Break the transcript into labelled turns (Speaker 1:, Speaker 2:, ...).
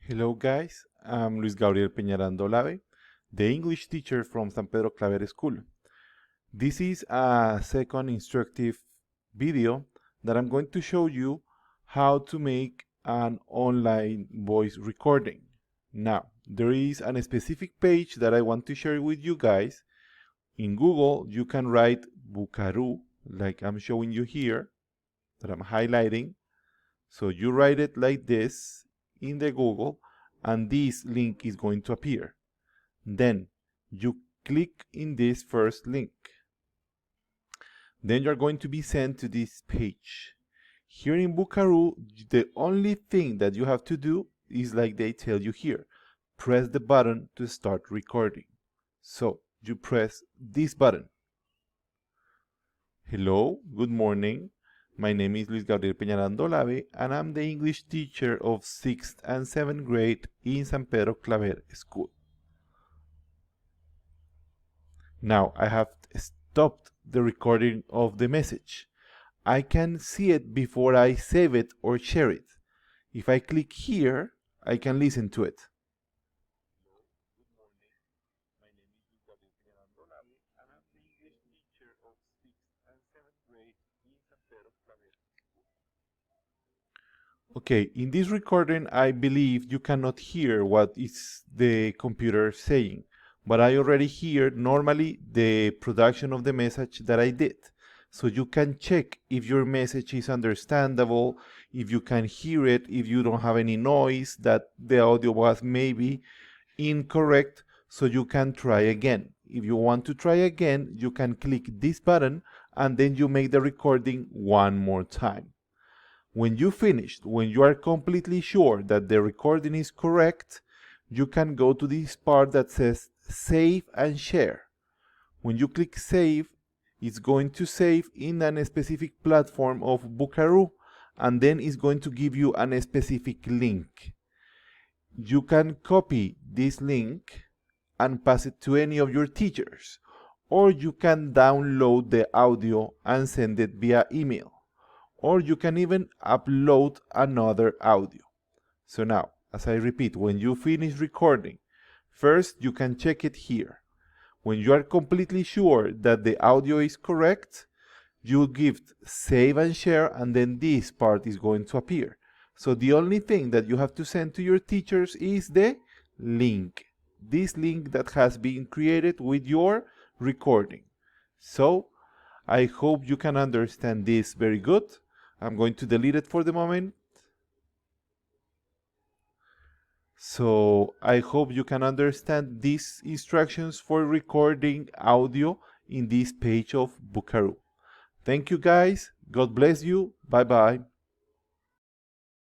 Speaker 1: Hello guys, I'm Luis Gabriel Peñarando Olave, the English teacher from San Pedro Claver School. This is a second instructive video that I'm going to show you how to make an online voice recording. Now, there is a specific page that I want to share with you guys. In Google, you can write Vocaroo, like I'm showing you here, that I'm highlighting. So you write it like this in the Google, and this link is going to appear. Then you click in this first link. Then you're going to be sent to this page. Here in Vocaroo, the only thing that you have to do is like they tell you here. Press the button to start recording. So you press this button. Hello, good morning. My name is Luis Gabriel Peñarando Olave, and I'm the English teacher of 6th and 7th grade in San Pedro Claver School. Now I have stopped the recording of the message. I can see it before I save it or share it. If I click here, I can listen to it. Okay, in this recording, I believe you cannot hear what is the computer saying, but I already hear normally the production of the message that I did. So you can check if your message is understandable, if you can hear it, if you don't have any noise, that the audio was maybe incorrect, so you can try again. If you want to try again, you can click this button and then you make the recording one more time. When you finished, when you are completely sure that the recording is correct, you can go to this part that says Save and Share. When you click Save, it's going to save in a specific platform of Vocaroo, and then it's going to give you a specific link. You can copy this link and pass it to any of your teachers, or you can download the audio and send it via email. Or you can even upload another audio. So now, as I repeat, when you finish recording, first you can check it here. When you are completely sure that the audio is correct, you give save and share, and then this part is going to appear. So the only thing that you have to send to your teachers is the link. This link that has been created with your recording. So I hope you can understand this very good. I'm going to delete it for the moment. So I hope you can understand these instructions for recording audio in this page of Vocaroo. Thank you guys. God bless you. Bye bye.